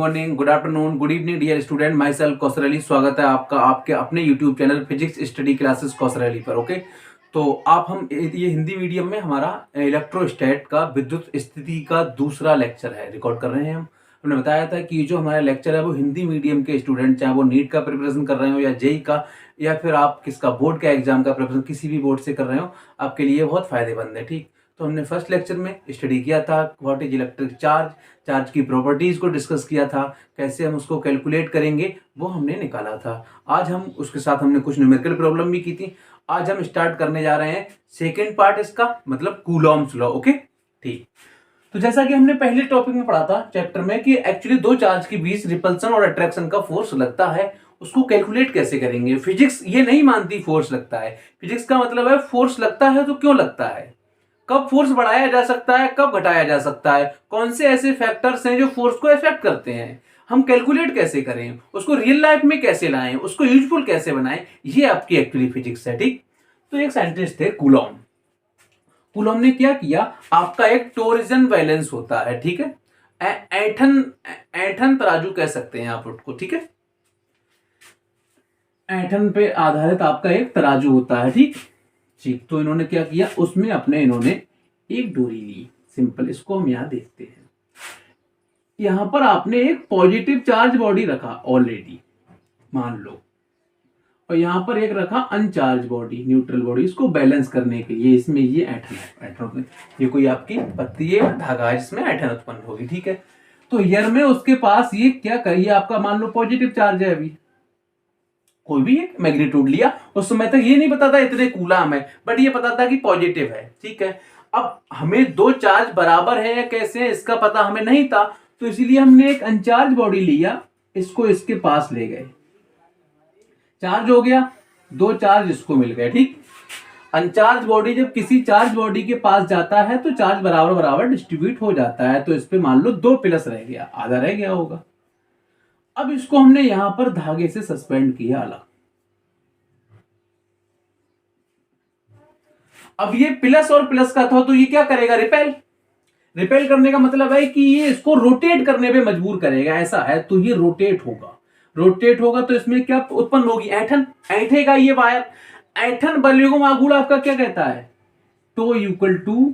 Morning, good afternoon, good evening dear student. Myself Kausar Ali. स्वागत है आपका आपके अपने YouTube channel physics study classes Kausar Ali पर। ओके, तो आप हम ये हिंदी मीडियम में हमारा इलेक्ट्रोस्टैट का विद्युत स्थिति का दूसरा लेक्चर है, रिकॉर्ड कर रहे हैं हम। हमने बताया था कि जो हमारा लेक्चर है वो हिंदी मीडियम के स्टूडेंट, चाहे वो नीट का प्रिपरेशन कर रहे हो या जेई का या फिर आप किसका बोर्ड का एग्जाम का प्रिपरेशन किसी भी बोर्ड से कर रहे हो, आपके लिए बहुत फायदेमंद है। ठीक, तो हमने फर्स्ट लेक्चर में स्टडी किया था what is electric charge, charge की प्रॉपर्टीज को डिस्कस किया था, कैसे हम उसको कैलकुलेट करेंगे वो हमने निकाला था। आज हम उसके साथ हमने कुछ न्यूमेरिकल प्रॉब्लम भी की थी। आज हम स्टार्ट करने जा रहे हैं सेकेंड पार्ट इसका, मतलब कूलॉम्स लॉ। ओके, ठीक। तो जैसा कि हमने पहले टॉपिक में पढ़ा था चैप्टर में कि एक्चुअली दो चार्ज के बीच रिपल्सन और अट्रैक्शन का फोर्स लगता है, उसको कैलकुलेट कैसे करेंगे। फिजिक्स ये नहीं मानती फोर्स लगता है। फिजिक्स का मतलब है फोर्स लगता है तो क्यों लगता है, कब फोर्स बढ़ाया जा सकता है, कब घटाया जा सकता है, कौन से ऐसे फैक्टर्स हैं जो फोर्स को इफेक्ट करते हैं, हम कैलकुलेट कैसे करें, उसको रियल लाइफ में कैसे लाएं, उसको यूजफुल कैसे बनाएं, ये आपकी एक्चुअली फिजिक्स है। ठीक, तो एक साइंटिस्ट थे कूलॉम। कूलॉम ने क्या किया, आपका एक टोरिजन बैलेंस होता है, ठीक है, ऐठन तराजू कह सकते हैं आप उसको, ठीक है, ऐठन पे आधारित आपका एक तराजू होता है। ठीक ठीक, तो इन्होंने क्या किया, उसमें इन्होंने एक डोरी ली। सिंपल, इसको हम यहां देखते हैं। यहां पर आपने एक पॉजिटिव चार्ज बॉडी रखा ऑलरेडी, मान लो, और यहां पर एक रखा अनचार्ज बॉडी, न्यूट्रल बॉडी, इसको बैलेंस करने के लिए। इसमें ये ऐठन है, ऐठन ये कोई आपकी पत्ती है, धागा है जिसमें ऐठन उत्पन्न होगी। ठीक है, तो हियर में उसके पास ये क्या करिए, आपका मान लो पॉजिटिव चार्ज है, अभी कोई भी एक मैग्नीट्यूड लिया, उस समय तक ये नहीं पता था इतने कूलम है, बट ये पता था कि पॉजिटिव है। ठीक है, अब हमें दो चार्ज बराबर है या कैसे है इसका पता हमें नहीं था, तो इसीलिए हमने एक अनचार्ज बॉडी लिया, इसको इसके पास ले गए, चार्ज हो गया, दो चार्ज इसको मिल गए। ठीक, अनचार्ज बॉडी जब किसी चार्ज बॉडी के पास जाता है तो चार्ज बराबर बराबर डिस्ट्रीब्यूट हो जाता है, तो इस पे मान लो दो प्लस रह गया, आधा रह गया होगा। अब इसको हमने यहां पर धागे से सस्पेंड किया अलग। अब ये प्लस और प्लस का था, तो ये क्या करेगा, रिपेल करने का मतलब है कि ये इसको रोटेट करने पे मजबूर करेगा, ऐसा है, तो ये रोटेट होगा तो इसमें क्या उत्पन्न होगी, ऐठन, ऐठेगा ये वायर। ऐठन बलयुग्म आघूर्ण आपका क्या कहता है, टो इक्वल टू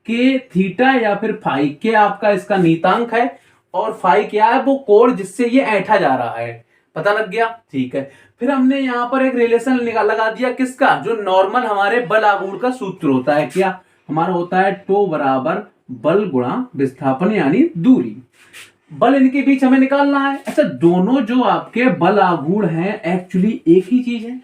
के थीटा या फिर फाई के, आपका इसका नीतांक है, और फाई क्या है, वो कोण जिससे ये ऐठा जा रहा है, पता लग गया। ठीक है, फिर हमने यहां पर एक रिलेशन लगा दिया किसका, जो नॉर्मल हमारे बल आघूर्ण का सूत्र होता है, क्या हमारा होता है, टो बराबर बल गुणा विस्थापन यानी दूरी। बल इनके बीच हमें निकालना है। अच्छा, दोनों जो आपके बल आघूर्ण हैं एक्चुअली एक ही चीज है,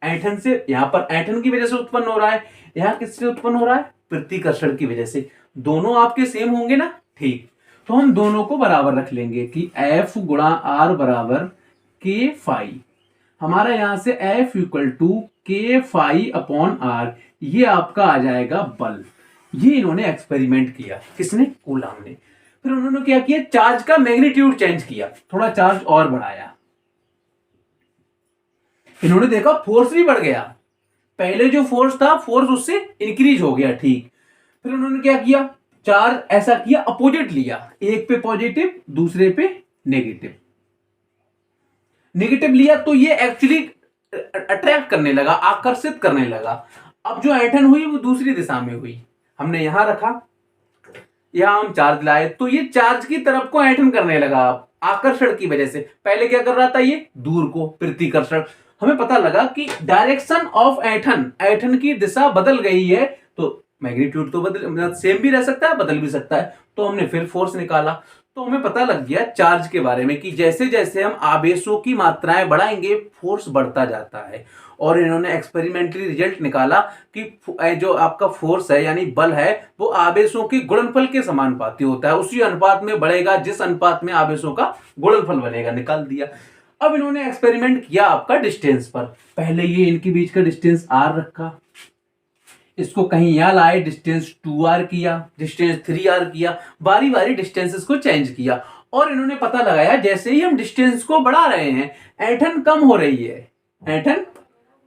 ऐठन से, यहां पर ऐठन की वजह से उत्पन्न हो रहा है, यहां किससे उत्पन्न हो रहा है, प्रतिकर्षण की वजह से। दोनों आपके सेम होंगे ना, ठीक, तो हम दोनों को बराबर रख लेंगे कि F गुणा आर बराबर के फाई। हमारा यहां से F इक्वल टू के फाई अपॉन आर, ये आपका आ जाएगा बल। ये इन्होंने एक्सपेरिमेंट किया, किसने, कूलॉम ने। फिर उन्होंने क्या किया, चार्ज का मैग्नीट्यूड चेंज किया, थोड़ा चार्ज और बढ़ाया, इन्होंने देखा फोर्स भी बढ़ गया, पहले जो फोर्स था फोर्स उससे इंक्रीज हो गया। ठीक, फिर उन्होंने क्या किया, चार्ज ऐसा किया, अपोजिट लिया, एक पे पॉजिटिव दूसरे पे नेगेटिव लिया, तो ये एक्चुअली अट्रैक्ट करने लगा, आकर्षित करने लगा। अब जो ऐठन हुई वो दूसरी दिशा में हुई, हमने यहां रखा, यहां हम चार्ज लाए, तो ये चार्ज की तरफ को ऐठन करने लगा आकर्षण की वजह से। पहले क्या कर रहा था, ये दूर को, प्रतिकर्षण। हमें पता लगा कि डायरेक्शन ऑफ ऐठन की दिशा बदल गई है, तो मैग्नीट्यूड तो बदल, सेम भी रह सकता है, बदल भी सकता है, तो हमने फिर फोर्स निकाला, तो हमें पता लग गया चार्ज के बारे में कि जैसे जैसे हम आवेशों की मात्राएं बढ़ाएंगे फोर्स बढ़ता जाता है। और इन्होंने एक्सपेरिमेंटली रिजल्ट निकाला कि जो आपका फोर्स है यानी बल है वो आवेशों के गुणनफल के समानुपाती होता है, उसी अनुपात में बढ़ेगा जिस अनुपात में आवेशों का गुणनफल बनेगा, निकाल दिया। अब इन्होंने एक्सपेरिमेंट किया आपका डिस्टेंस पर, पहले ये इनके बीच का डिस्टेंस आर रखा, इसको कहीं यहां लाए, डिस्टेंस 2r किया, डिस्टेंस 3r किया, बारी बारी डिस्टेंसेस को चेंज किया, और इन्होंने पता लगाया जैसे ही हम डिस्टेंस को बढ़ा रहे हैं ऐठन कम हो रही है, ऐठन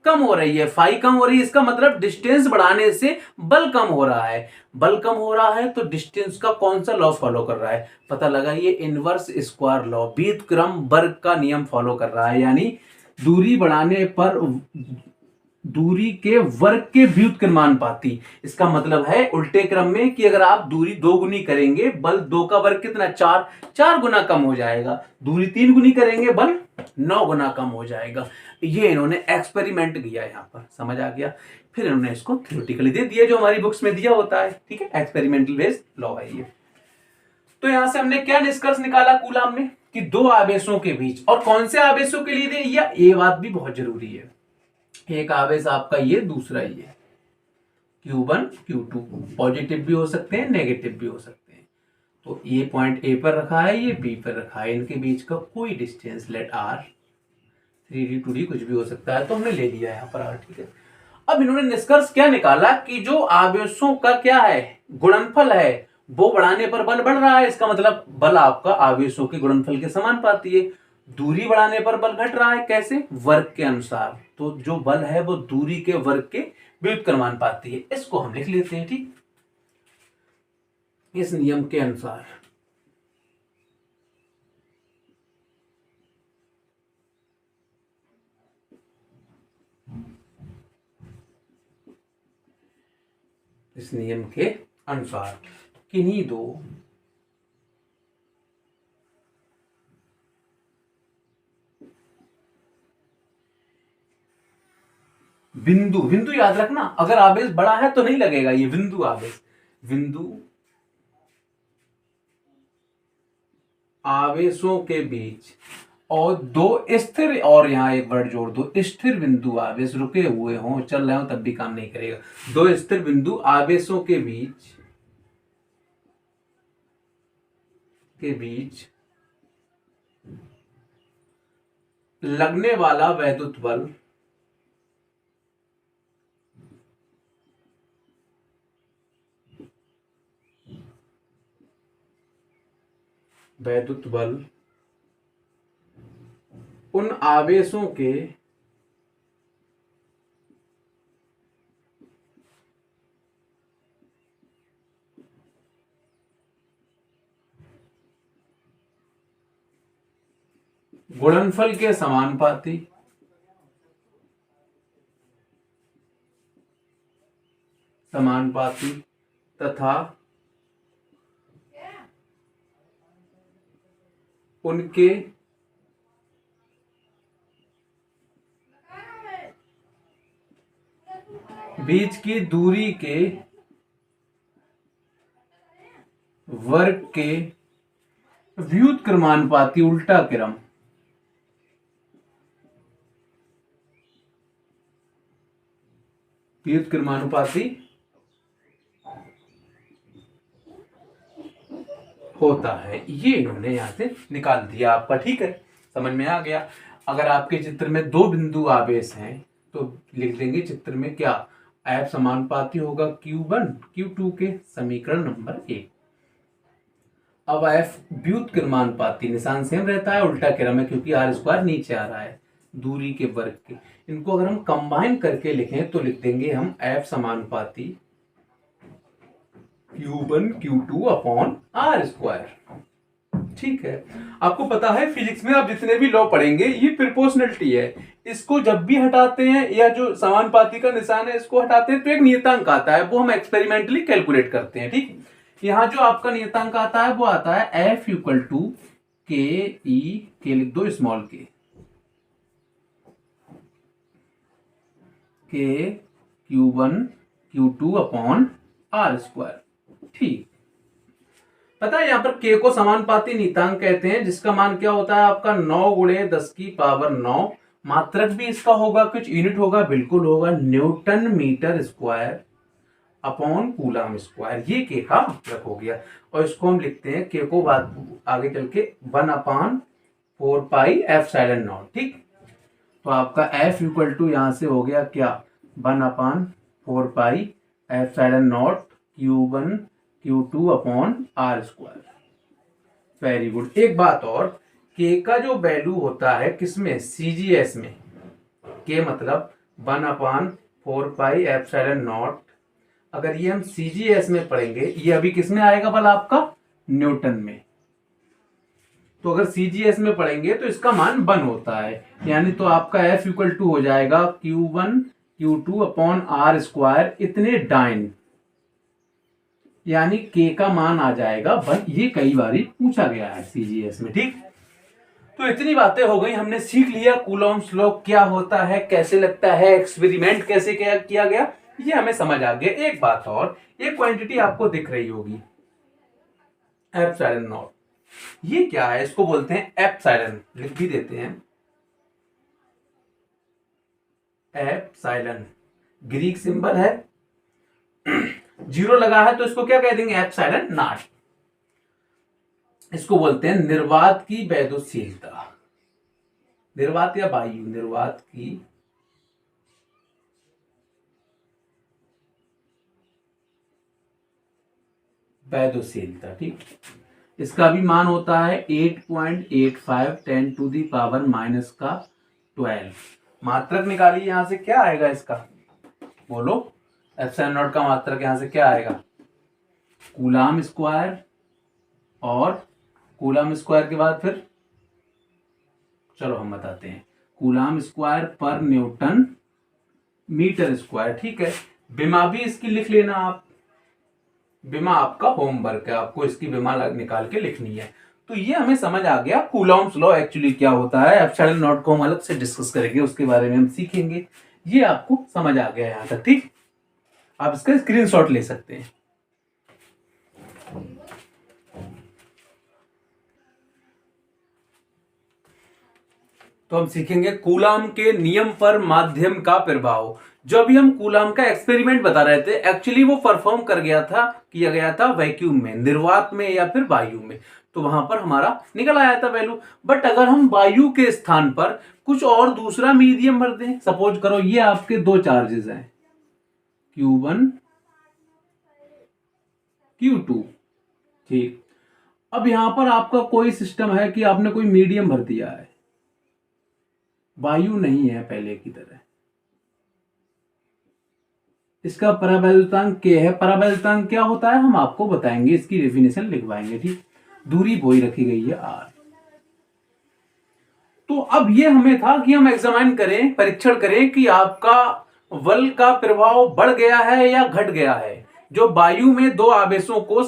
कम हो रही है, फाई कम हो रही है, इसका मतलब डिस्टेंस बढ़ाने से बल कम हो रहा है। बल कम हो रहा है तो डिस्टेंस का कौन सा लॉ फॉलो कर रहा है, पता लगा, ये इनवर्स स्क्वायर लॉ, व्युत्क्रम वर्ग का नियम फॉलो कर रहा है। यानी दूरी बढ़ाने पर दूरी के वर्ग के व्युत्क्रमानुपाती। इसका मतलब है उल्टे क्रम में कि अगर आप दूरी 2 गुनी करेंगे, बल 2 का वर्ग कितना, 4, 4 गुना कम हो जाएगा। दूरी 3 गुनी करेंगे, बल 9 गुना कम हो जाएगा। ये इन्होंने एक्सपेरिमेंट किया, यहां पर समझ आ गया। फिर इन्होंने इसको थ्योरेटिकली दे दिया, जो हमारी बुक्स में दिया होता है, ठीक है, एक्सपेरिमेंटल बेस्ड लॉ है ये। तो यहां से हमने क्या निष्कर्ष निकाला कूलाम ने, कि दो आवेशों के बीच, और कौन से आवेशों के लिए दिया, ये बात भी बहुत जरूरी है। एक आवेश आपका ये, दूसरा ये, Q1 Q2 पॉजिटिव भी हो सकते हैं, नेगेटिव भी हो सकते हैं। तो ये पॉइंट ए पर रखा है, ये बी पर रखा है, इनके बीच का कोई distance late r, 3d 2d कुछ भी हो सकता है, तो हमने ले लिया यहाँ पर r, ठीक है। अब इन्होंने निष्कर्ष क्या निकाला कि जो आवेशों का क्या है, गुणनफल है, वो बढ़ाने पर बल बढ़ रहा है। इसका मतलब बल आपका आवेशों के गुणनफल के समानुपाती है। दूरी बढ़ाने पर बल घट रहा है, कैसे, वर्ग के अनुसार। तो जो बल है वो दूरी के वर्ग के व्युत्क्रमानुपाती है। इसको हम लिख लेते हैं, ठीक, इस नियम के अनुसार। इस नियम के अनुसार किन्हीं दो बिंदु, बिंदु याद रखना, अगर आवेश बड़ा है तो नहीं लगेगा ये बिंदु आवेश, बिंदु आवेशों के बीच, और दो स्थिर, और यहां एक वर्ड जोड़ दो, स्थिर बिंदु आवेश, रुके हुए हों, चल रहे हो तब भी काम नहीं करेगा। दो स्थिर बिंदु आवेशों के बीच लगने वाला वैद्युत बल उन आवेशों के गुणनफल के समानुपाती तथा उनके बीच की दूरी के वर्ग के व्युत्क्रमानुपाती, उल्टा क्रम, व्युत्क्रमानुपाती होता है। ये इन्होंने यहां से निकाल दिया आपका, ठीक है, समझ में आ गया। अगर आपके चित्र में दो बिंदु आवेश हैं तो लिख देंगे चित्र में क्या, F समानुपाती होगा Q1 Q2 के, समीकरण नंबर 1। अब F व्युत्क्रमानुपाती, निशान सेम रहता है, उल्टा क्रम है क्योंकि r स्क्वायर नीचे आ रहा है, दूरी के वर्ग के। इनको अगर हम कंबाइन करके लिखें तो लिख देंगे हम F समानुपाती Q1 Q2 upon r square, ठीक है। आपको पता है फिजिक्स में आप जितने भी लॉ पढ़ेंगे ये प्रोपोर्शनलिटी है, इसको जब भी हटाते हैं, या जो समानुपाती का निशान है इसको हटाते हैं तो एक नियतांक आता है, वो हम एक्सपेरिमेंटली कैलकुलेट करते हैं, ठीक। यहां जो आपका नियतांक आता है वो आता है F इक्वल टू के ई, के लिख दो स्मॉल के Q1 Q2 upon r square, ठीक। पता है यहां पर k को समानुपाती नियतांक कहते हैं, जिसका मान क्या होता है आपका 9 गुणे 10 की पावर 9। मात्रक भी इसका होगा, कुछ यूनिट होगा, बिल्कुल होगा, newton metre square upon coulomb square. ये k का मात्रक हो गया, और इसको हम लिखते हैं k को बाद आगे चल के 1/4 पाई एप्सिलॉन नॉट, ठीक। तो आपका f इक्वल टू यहां से हो गया क्या, 1/4 pi epsilon naught Q1 Q2 upon r square. Very good. एक बात और, k का जो वैल्यू होता है किसमें, CGS में, k मतलब 1/4πε0। अगर ये हम CGS में पढ़ेंगे, ये अभी किस में आएगा बल आपका, न्यूटन में। तो अगर CGS में पढ़ेंगे तो इसका मान 1 होता है, यानी तो आपका F इक्वल टू हो जाएगा Q1 Q2 upon R square इतने डाइन, यानी K का मान आ जाएगा 1। ये कई बार पूछा गया है CGS में, ठीक। तो इतनी बातें हो गई, हमने सीख लिया कूलॉम्स लॉ क्या होता है, कैसे लगता है, एक्सपेरिमेंट कैसे किया गया, ये हमें समझ आ गया। एक बात और, ये क्वांटिटी आपको दिख रही होगी एप्सिलॉन नॉट, ये क्या है, इसको बोलते हैं एप्सिलॉन, लिख भी देते हैं एप्सिलॉन, ग्रीक सिंबल है, 0 लगा है तो इसको क्या कह देंगे, एप्सिलॉन नॉट। इसको बोलते हैं निर्वात की वैद्युतशीलता, निर्वात या वायु, निर्वात की वैद्युतशीलता, ठीक। इसका भी मान होता है 8.85 10⁻⁻12। मात्रक निकालिए, यहां से क्या आएगा इसका, बोलो, एप्सिलॉन नॉट का मात्रक यहां से क्या आएगा, कूलाम स्क्वायर, और कूलाम स्क्वायर के बाद फिर चलो हम बताते हैं, कूलाम स्क्वायर पर न्यूटन मीटर स्क्वायर, ठीक है। विमा भी इसकी लिख लेना आप, विमा आपका होमवर्क है, आपको इसकी विमा निकाल के लिखनी है। तो ये हमें समझ आ गया कूलॉम्स लॉ एक्चुअली क्या होता है। एप्सिलॉन नॉट को हम अलग से डिस्कस करेंगे, उसके बारे में हम सीखेंगे। ये आपको समझ आ गया यहां तक, ठीक। आप इसका स्क्रीनशॉट ले सकते हैं। तो हम सीखेंगे कूलाम के नियम पर माध्यम का प्रभाव। जो अभी हम कूलाम का एक्सपेरिमेंट बता रहे थे, एक्चुअली वो परफॉर्म किया गया था वैक्यूम में, निर्वात में या फिर वायु में, तो वहां पर हमारा निकल आया था वैल्यू। बट अगर हम वायु के स्थान पर कुछ और दूसरा मीडियम भर दें, सपोज करो ये आपके दो चार्जेस हैं Q1 Q2, ठीक। अब यहां पर आपका कोई सिस्टम है कि आपने कोई मीडियम भर दिया है, वायु नहीं है पहले की तरह, इसका परावैद्युतांक K है। परावैद्युतांक क्या होता है हम आपको बताएंगे, इसकी डेफिनेशन लिखवाएंगे, ठीक। दूरी वही रखी गई है R। तो अब ये हमें था कि हम एग्जामिन करें, परीक्षण करें कि आपका बल का प्रभाव बढ़ गया है या घट गया है। जो वायु में दो आवेशों को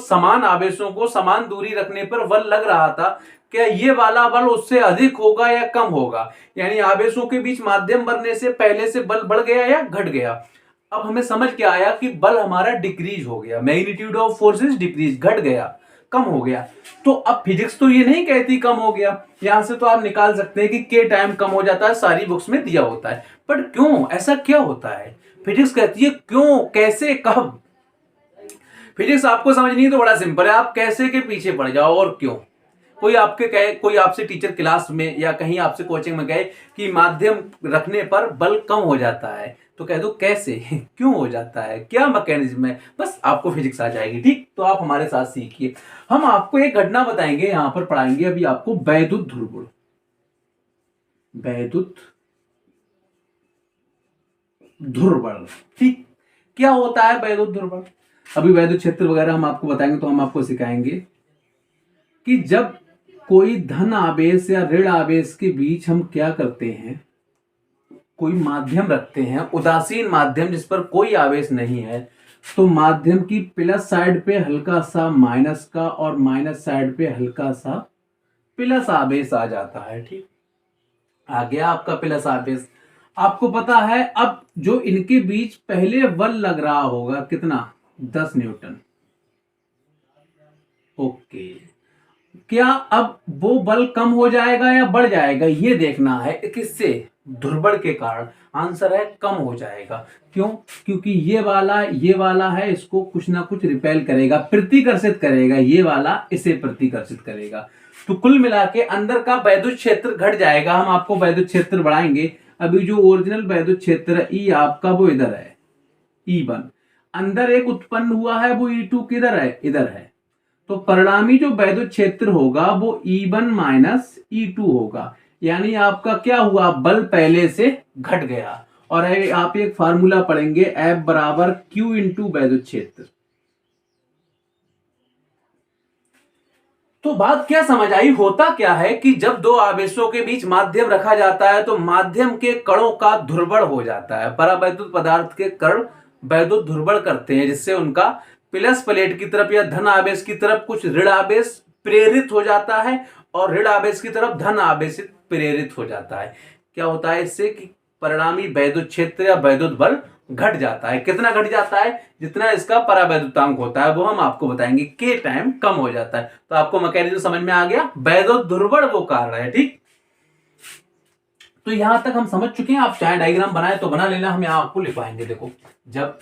समान दूरी रखने पर बल लग रहा था, क्या ये वाला बल उससे अधिक होगा या कम होगा, यानी आवेशों के बीच माध्यम बनने से पहले से बल बढ़ गया या घट गया। अब हमें समझ के आया कि बल हमारा डिक्रीज हो गया, मैग्नीट्यूड ऑफ फोर्सेस डिक्रीज, घट गया, कम हो गया। तो अब फिजिक्स तो ये नहीं कहती कम हो गया, यहां से तो आप निकाल सकते हैं कि के टाइम कम हो जाता है, सारी बुक्स में दिया होता है। पर क्यों, ऐसा क्या होता है, फिजिक्स कहती है क्यों, कैसे, कब। फिजिक्स आपको समझनी है तो बड़ा सिंपल है, आप कैसे के पीछे पड़ जाओ और क्यों। कोई आपसे टीचर क्लास में या कहीं आपसे कोचिंग में गए कि माध्यम रखने पर बल कम हो जाता है, तो कह दो कैसे, क्यों हो जाता है, क्या मैकेनिज्म है, बस आपको फिजिक्स आ जाएगी, ठीक। तो आप हमारे साथ सीखिए। हम आपको एक घटना बताएंगे, यहां पर पढ़ाएंगे अभी आपको वैद्युत ध्रुवण, वैद्युत ध्रुवण, ठीक। क्या होता है वैद्युत ध्रुवण, अभी वैद्युत क्षेत्र वगैरह हम आपको बताएंगे, तो हम आपको सिखाएंगे कि जब कोई धन आवेश या ऋण आवेश के बीच हम क्या करते हैं, कोई माध्यम रखते हैं, उदासीन माध्यम जिस पर कोई आवेश नहीं है, तो माध्यम की प्लस साइड पे हल्का सा माइनस का और माइनस साइड पे हल्का सा प्लस आवेश आ जाता है, ठीक। आ गया आपका प्लस आवेश। आपको पता है अब जो इनके बीच पहले बल लग रहा होगा कितना, 10 न्यूटन, ओके। क्या अब वो बल कम हो जाएगा या बढ़ जाएगा, ये देखना है, किससे, ध्रुवण के कारण। आंसर है कम हो जाएगा। क्यों, क्योंकि ये वाला है, इसको कुछ ना कुछ रिपेल करेगा, प्रतिकर्षित करेगा, ये वाला इसे प्रतिकर्षित करेगा। तो कुल मिला के अंदर का वैद्युत क्षेत्र घट जाएगा। हम आपको वैद्युत क्षेत्र बढ़ाएंगे। अभी जो ओरिजिनल वैद्युत क्षेत्र है ई आपका, वो इधर है E1, अंदर एक उत्पन्न हुआ है वो E2 किधर है, इधर है। तो परिणामी जो वैद्युत क्षेत्र होगा वो E1 माइनस E2 होगा, यानी आपका क्या हुआ, बल पहले से घट गया। और आप एक फार्मूला पढ़ेंगे F बराबर Q इंटू वैद्युत क्षेत्र। तो बात क्या समझ आई? होता क्या है कि जब दो आवेशों के बीच माध्यम रखा जाता है तो माध्यम के कणों का ध्रुवण हो जाता है। परावैद्युत पदार्थ के कण वैद्युत ध्रुवण करते हैं, जिससे उनका प्लस प्लेट की तरफ या धन आवेश की तरफ कुछ ऋण आवेश प्रेरित हो जाता है और ऋण आवेश की तरफ धन आवेश प्रेरित हो जाता है। क्या होता है इससे कि परिणामी वैद्युत क्षेत्र या वैद्युत बल घट जाता है। कितना घट जाता है? जितना इसका परावैद्युतांक होता है वो हम आपको बताएंगे। के टाइम कम हो जाता है। तो आपको मैकेनिज्म समझ में आ गया, वैद्युत ध्रुवण वो कारण है। ठीक, तो यहां तक हम समझ चुके हैं। आप चाहे डायग्राम बनाए तो बना लेना, हम यहां आपको लिखवाएंगे। देखो, जब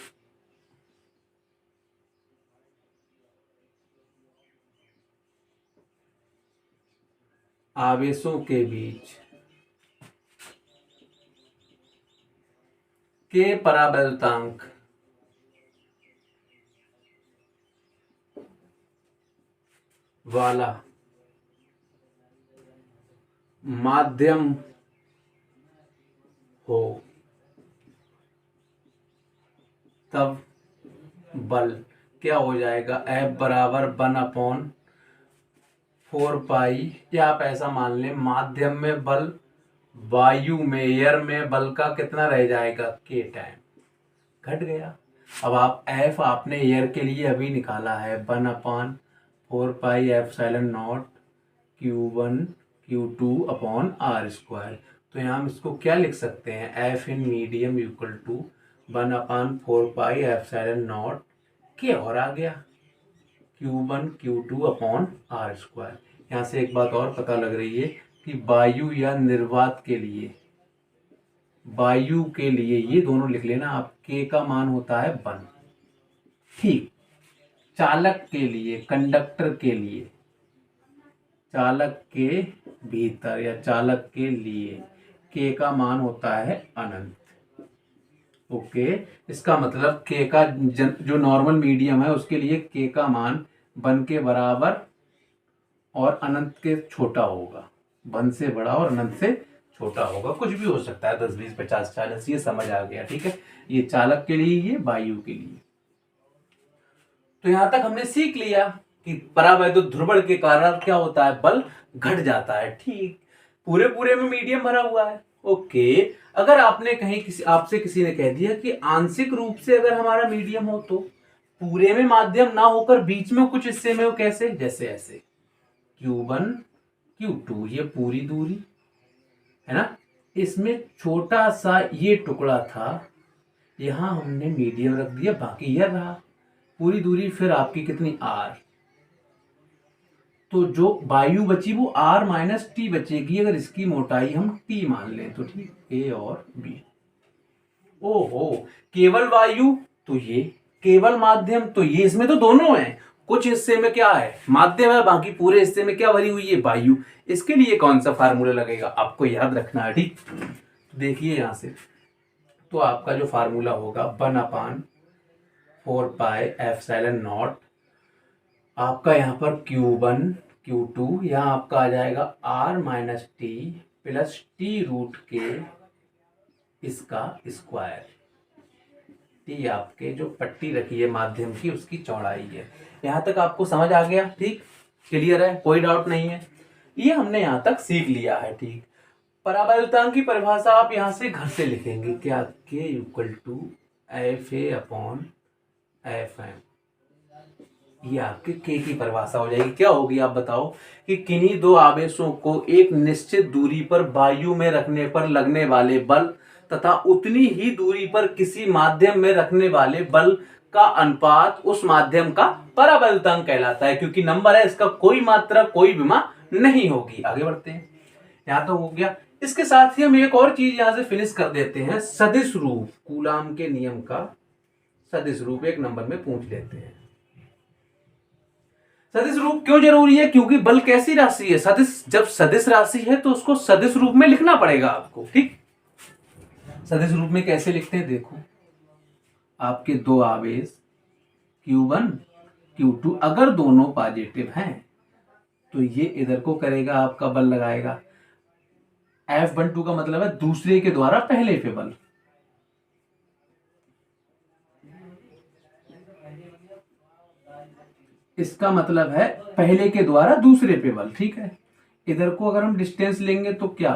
आवेशों के बीच के परावैद्युतांक वाला माध्यम हो तब बल क्या हो जाएगा? F बराबर 1/4 पाई, या आप ऐसा मान लें माध्यम में बल, वायु में एयर में बल का कितना रह जाएगा? के टाइम घट गया। अब आप F आपने एयर के लिए अभी निकाला है 1/4 pi epsilon naught Q1 Q2 upon R square. तो यहाँ हम इसको क्या लिख सकते हैं? F in medium equal to 1/4 pi epsilon naught के, और आ गया Q1 Q2 upon R square. यहाँ से एक बात और पता लग रही है कि वायु या निर्वात के लिए, वायु के लिए ये दोनों लिख लेना आप, K का मान होता है 1। ठीक, चालक के लिए, कंडक्टर के लिए, चालक के भीतर या चालक के लिए K का मान होता है अनंत। ओके, इसका मतलब K का जो नॉर्मल मीडियम है उसके लिए K का मान 1 के बराबर और अनंत के छोटा होगा। 1 से बड़ा और अनंत से छोटा होगा। कुछ भी हो सकता है, 10 20 50 40, ये समझ आ गया। ठीक है, ये चालक के लिए, ये वायु के लिए। तो यहां तक हमने सीख लिया कि परावैद्युत ध्रुवण के कारण क्या होता है? बल घट जाता है। ठीक, पूरे पूरे में मीडियम भरा हुआ है। ओके, अगर आपने कहीं आपसे किसी ने कह दिया कि आंशिक रूप से अगर हमारा मीडियम हो तो पूरे में माध्यम ना होकर बीच में कुछ हिस्से में हो, कैसे? जैसे ऐसे Q1 Q2, ये पूरी दूरी है ना, इसमें छोटा सा ये टुकड़ा था, यहां हमने मीडियम रख दिया, बाकी यह रहा पूरी दूरी। फिर आपकी कितनी? R। तो जो वायु बची वो R माइनस टी बचेगी। अगर इसकी मोटाई हम T मान लें तो ठीक, A और B। ओहो, केवल वायु तो ये, केवल माध्यम तो ये, इसमें तो दोनों है। कुछ हिस्से में क्या है? माध्यम है, बाकी पूरे हिस्से में क्या भरी हुई है? वायु। इसके लिए कौन सा फार्मूला लगेगा आपको याद रखना है। ठीक, तो देखिए यहां से, तो आपका जो फार्मूला होगा 1/4 पाई एप्सिलॉन नॉट, आपका यहाँ पर Q1 Q2, यहाँ आपका आ जाएगा R minus T plus T root के इसका स्क्वायर। टी आपके जो पट्टी रखी है माध्यम की उसकी चौड़ाई है। यहाँ तक आपको समझ आ गया? ठीक, क्लियर है, कोई डाउट नहीं है। ये हमने यहाँ तक सीख लिया है। ठीक, परावैद्युतांक की परिभाषा आप यहाँ से घर से लिखेंगे क्या? K equal to FA upon FM। ये आपके K की परिभाषा हो जाएगी। क्या होगी आप बताओ? कि किन्हीं दो आवेशों को एक निश्चित दूरी पर वायु में रखने पर लगने वाले बल तथा उतनी ही दूरी पर किसी माध्यम में रखने वाले बल का अनुपात उस माध्यम का परावैद्युतांक कहलाता है। क्योंकि नंबर है, इसका कोई मात्रा कोई विमा नहीं होगी। आगे बढ़ते हैं, यहां तो हो गया। इसके साथ ही हम एक और चीज यहां से फिनिश कर देते हैं, सदिश रूप। कूलाम के नियम का सदिश रूप एक नंबर में पूछ लेते हैं। सदिश रूप क्यों जरूरी है? क्योंकि बल कैसी राशि है? सदिश, जब सदिश राशि है तो उसको सदिश रूप में लिखना पड़ेगा आपको। ठीक, सदिश रूप में कैसे लिखते हैं? देखो, आपके दो आवेश Q1 Q2 अगर दोनों पॉजिटिव हैं तो ये इधर को करेगा, आपका बल लगाएगा। F12 का मतलब है दूसरे के द्वारा पहले पे बल। इसका मतलब है पहले के द्वारा दूसरे पे बल, ठीक है। इधर को अगर हम डिस्टेंस लेंगे तो क्या,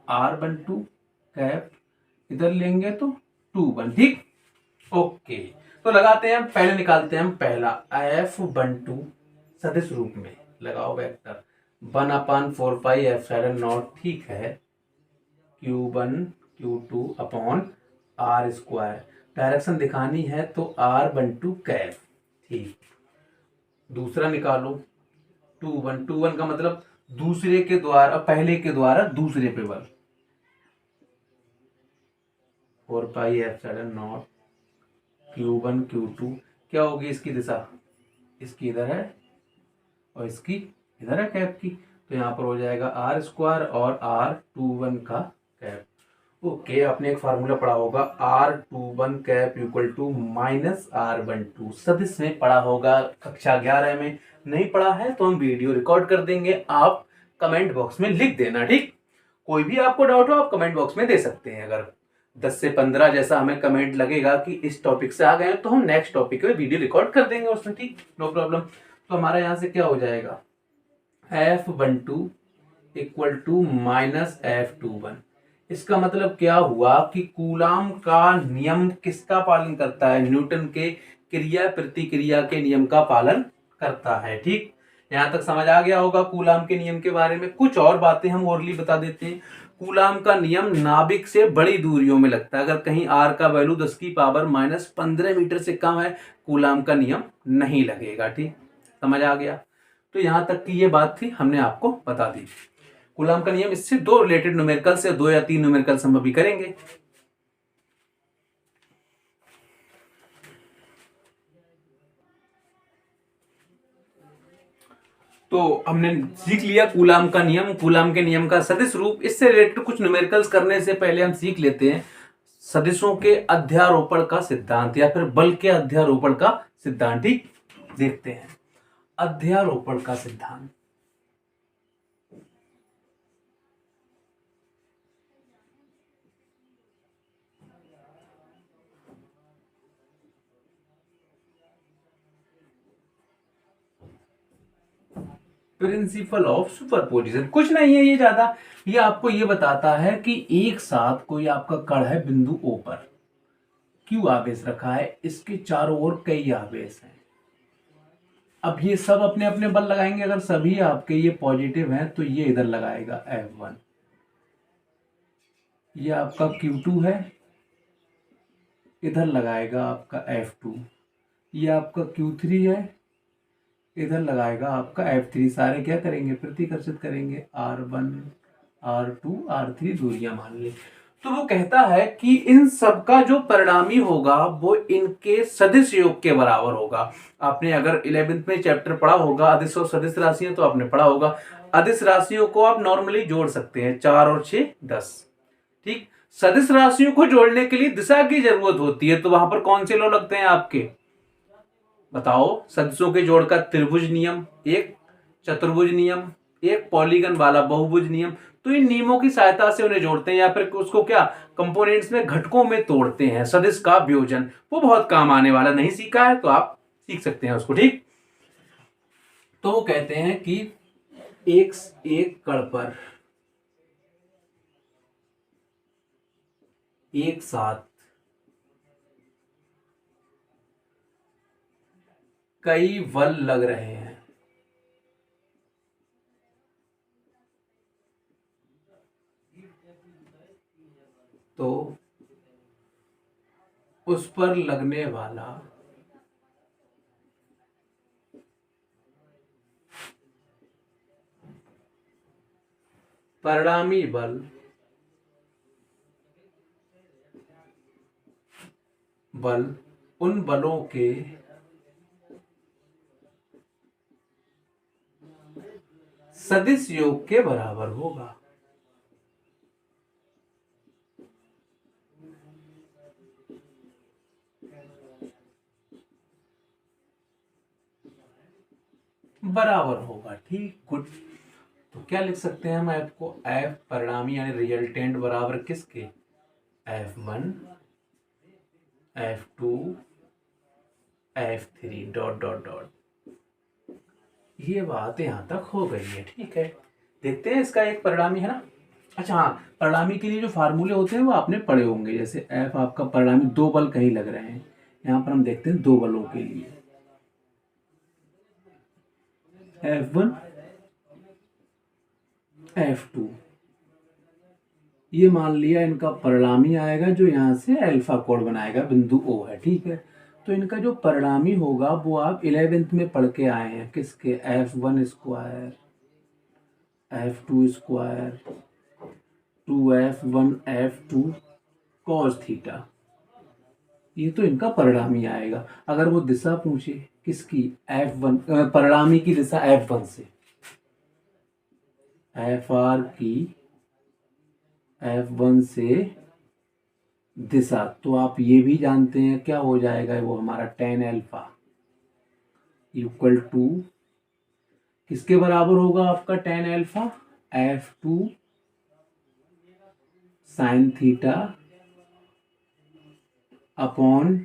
r12 कैप, इधर लेंगे तो 2 1, ठीक। ओके, तो लगाते हैं हम, पहले निकालते हैं हम पहला F12 सदिश रूप में लगाओ वेक्टर 1/4πε0, ठीक है, Q1 Q2 upon R square, direction दिखानी है तो R12 कैप, ठीक। दूसरा निकालो 2 1 का मतलब दूसरे के द्वारा, पहले के द्वारा दूसरे पे बल, 4πε0 Q1 Q2, क्या होगी इसकी दिशा, इसकी इधर है और इसकी इधर है कैप की, तो यहाँ पर हो जाएगा R स्क्वायर और R21 का कैप। ओके, आपने एक फार्मूला पढ़ा होगा R21 cap equal to minus R12, सदिश में पढ़ा होगा कक्षा 11 में। नहीं पढ़ा है तो हम वीडियो रिकॉर्ड कर देंगे, आप कमेंट बॉक्स में लिख देना, ठीक। कोई भी आपको डाउट हो आप कमेंट बॉक्स में दे सकते हैं। अगर 10 से 15 जैसा हमें कमेंट लगेगा कि इस टॉपिक से आ गए तो हम नेक्स्ट टॉपिक में वीडियो रिकॉर्ड कर देंगे उसमें, ठीक, नो प्रॉब्लम। तो हमारा यहाँ से क्या हो जाएगा, F12 equal to minus F21। इसका मतलब क्या हुआ कि कूलाम का नियम किसका पालन करता है, न्यूटन के क्रिया प्रतिक्रिया के नियम का पालन करता है, ठीक। यहां तक समझ आ गया होगा कूलाम के नियम के बारे में। कुछ और बातें हम ओरली बता देते हैं। कूलाम का नियम नाभिक से बड़ी दूरियों में लगता है, अगर कहीं आर का वैल्यू 10⁻⁻15 मीटर से कम है कूलाम का नियम नहीं लगेगा, ठीक, समझ आ गया। तो यहां तक की ये बात थी, हमने आपको बता दी कूलाम का नियम। इससे दो रिलेटेड न्यूमेरिकल से 2 या 3 न्यूमेरिकल हम अभी करेंगे। तो हमने सीख लिया कूलाम का नियम, कूलाम के नियम का सदिश रूप। इससे रिलेटेड कुछ न्यूमेरिकल्स करने से पहले हम सीख लेते हैं सदिशों के अध्यारोपण का सिद्धांत या फिर बल के अध्यारोपण का सिद्धांत, ठीक। देखते हैं अध्यारोपण का सिद्धांत। प्रिंसिपल ऑफ सुपरपोजिशन कुछ नहीं है ये ज्यादा, ये आपको ये बताता है कि एक साथ कोई आपका कण है बिंदु O पर, Q आवेश रखा है, इसके चारों ओर कई आवेश हैं। अब ये सब अपने अपने बल लगाएंगे, अगर सभी आपके ये पॉजिटिव हैं तो ये इधर लगाएगा F1, ये आपका Q2 है, इधर लगाएगा आपका F2, ये आपका Q3 है, इधर लगाएगा आपका F3। सारे क्या करेंगे, प्रतिकर्षित करेंगे, R1 R2 R3 दूरियां मान ले। तो वो कहता है कि इन सब का जो परिणामी होगा वो इनके सदिश योग के बराबर होगा। आपने अगर 11th में चैप्टर पढ़ा होगा अदिश और सदिश राशियां, तो आपने पढ़ा होगा अदिश राशियों को आप नॉर्मली जोड़ सकते हैं, 4 और 6 10, ठीक। सदिश राशियों को जोड़ने के लिए दिशा की जरूरत होती है, तो वहां पर कौन से लॉ लगते हैं आपके, बताओ। सदिशों के जोड़ का त्रिभुज नियम एक, चतुर्भुज नियम एक, पॉलीगन वाला बहुभुज नियम। तो इन नियमों की सहायता से उन्हें जोड़ते हैं या फिर उसको क्या कंपोनेंट्स में घटकों में तोड़ते हैं, सदिश का वियोजन। वो बहुत काम आने वाला, नहीं सीखा है तो आप सीख सकते हैं उसको, ठीक। तो वो कहते हैं कि एक कण पर एक साथ कई बल लग रहे हैं, तो उस पर लगने वाला परिणामी बल उन बलों के सदिश योग के बराबर होगा। बराबर होगा, ठीक, गुड। तो क्या लिख सकते हैं हम एफ को, एफ परिणामी यानी रिजल्टेंट बराबर किसके, F1 F2 F3 dot dot dot. ये बात यहाँ तक हो गई है, ठीक है। देखते हैं इसका एक परिणामी है ना। अच्छा हाँ, परिणामी के लिए जो फार्मूले होते हैं वो आपने पढ़े होंगे। जैसे एफ आपका परिणामी, दो बल कहीं लग रहे हैं, यहाँ पर हम देखते हैं दो बलों के लिए F1 F2, ये मान लिया इनका परिणामी आएगा जो यहाँ से अल्फा कोण बनाएगा, बिंदु O है, ठीक है। तो इनका जो परिणामी होगा वो आप 11th में पढ़ के आए हैं, किसके, F1 square F2 square 2F1 F2 cos theta. ये तो इनका परिणामी आएगा। अगर वो दिशा पूछे किसकी, F1 परिणामी की दिशा F1 से, FR की F1 से दिशा, तो आप ये भी जानते हैं क्या हो जाएगा वो हमारा tan अल्फा इक्वल टू किसके बराबर होगा आपका tan alpha, F2 sine theta upon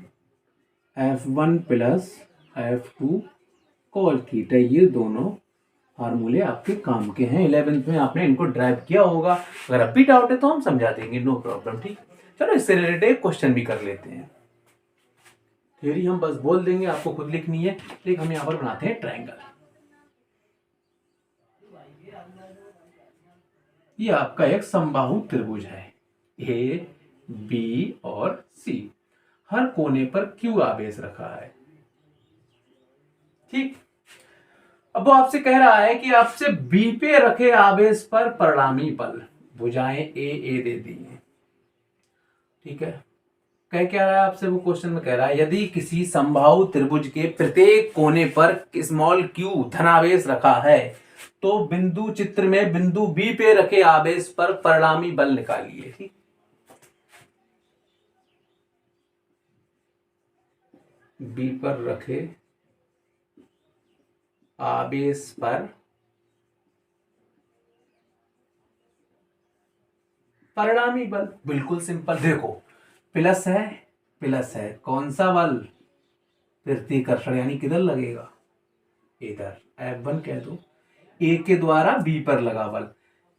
F1 plus F2 cos theta. ये दोनों फार्मूले आपके काम के हैं, 11th में आपने इनको ड्राइव किया होगा। अगर अब भी डाउट है तो हम समझा देंगे, नो प्रॉब्लम, ठीक। चलो इससे रिलेटेड एक क्वेश्चन भी कर लेते हैं। थ्योरी हम बस बोल देंगे, आपको खुद लिखनी है, लेकिन हम यहाँ पर बनाते हैं ट्रायंगल। ये आपका एक समबाहु त्रिभुज है, ए बी और सी। हर कोने पर क्यू आवेश रखा है, ठीक। अब वो आपसे कह रहा है कि आपसे बी पे रखे आवेश पर परिणामी बल, भुजाएं ए दे दी है, ठीक है। कह क्या रहा है आपसे, वो क्वेश्चन में कह रहा है यदि किसी समबाहु त्रिभुज के प्रत्येक कोने पर स्मॉल क्यू धनावेश रखा है तो बिंदु चित्र में बिंदु बी पे रखे आवेश पर परिणामी बल निकालिए, ठीक। बी पर रखे आवेश पर परिणामी बल, बिल्कुल सिंपल। देखो प्लस है, कौन सा बल, प्रतिकर्षण, यानी किधर लगेगा, इधर, F1 कह दो। ए के द्वारा बी पर लगा बल,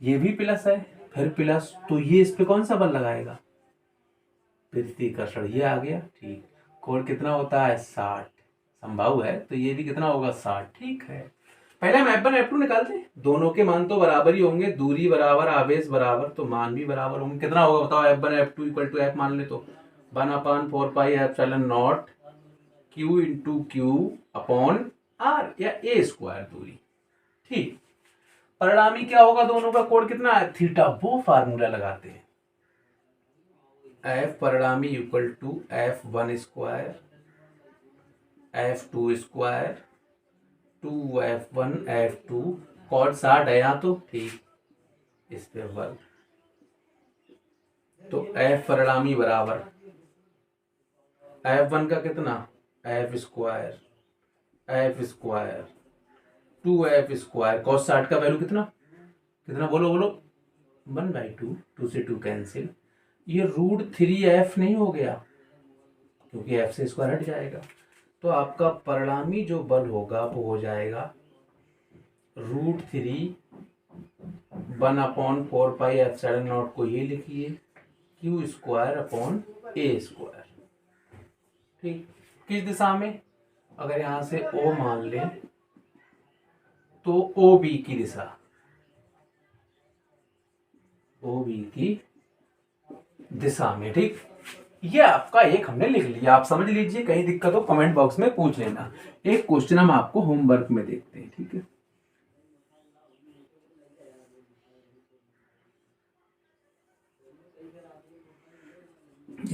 ये भी प्लस है, फिर प्लस, तो ये इस पे कौन सा बल लगाएगा, प्रतिकर्षण, ये आ गया, ठीक। कोण कितना होता है 60, संभाव है तो ये भी कितना होगा 60, ठीक है। पहले हम F1 F2 निकालते हैं, दोनों के मान तो बराबर ही होंगे, दूरी बराबर आवेश बराबर, तो मान भी बराबर होंगे। कितना होगा बताओ, F1 F2 equal to F मान ले तो 1/4πε0 Q into Q upon R, या ए स्क्वायर दूरी, ठीक। परिणामी क्या होगा, दोनों का कोण कितना है, थीटा। वो फार्मूला लगाते हैं, एफ परिणामी equal to F1 square F2 square 2F1 F2 cot 60 है यहाँ तो, ठीक, इस पे वर्ग, तो F परिणामी बराबर F1 का कितना, F square 2F square cos 60 का वैल्यू कितना, बोलो 1/2, 2 से 2 कैंसिल, ये √3F नहीं हो गया क्योंकि F से स्क्वायर हट जाएगा, तो आपका परिणामी जो बल होगा वो हो जाएगा √3 1/4πε0 को ये लिखिए Q square upon A square, ठीक। किस दिशा में, अगर यहां से O मान लें तो OB की दिशा, OB की दिशा में, ठीक। ये आपका एक हमने लिख लिया, आप समझ लीजिए, कहीं दिक्कत हो कमेंट बॉक्स में पूछ लेना। एक क्वेश्चन हम आपको होमवर्क में देखते हैं, ठीक है।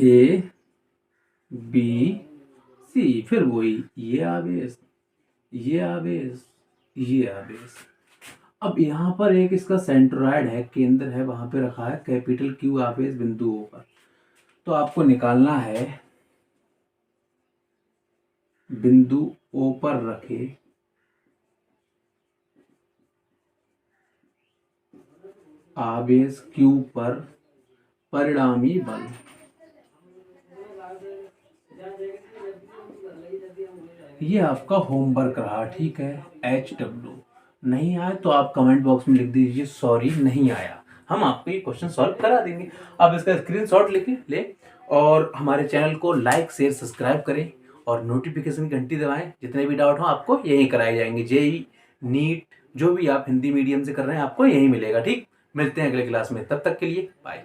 A B C, फिर वही, ये आवेश, ये आवेश, ये आवेश। अब यहाँ पर एक इसका सेंट्रॉयड है, केंद्र है, वहां पे रखा है कैपिटल Q आवेश बिंदुओं पर, तो आपको निकालना है बिंदु O पर रखे आवेश Q पर परिणामी बल। ये आपका होमवर्क रहा, ठीक है। HW नहीं आया तो आप कमेंट बॉक्स में लिख दीजिए सॉरी नहीं आया, हम आपको ये क्वेश्चन सॉल्व करा देंगे। आप इसका स्क्रीनशॉट लेके ले और हमारे चैनल को लाइक शेयर सब्सक्राइब करें और नोटिफिकेशन की घंटी दबाएं। जितने भी डाउट हो आपको यहीं कराए जाएंगे, जेई नीट जो भी आप हिंदी मीडियम से कर रहे हैं आपको यहीं मिलेगा, ठीक। मिलते हैं अगले क्लास में, तब तक के लिए बाय।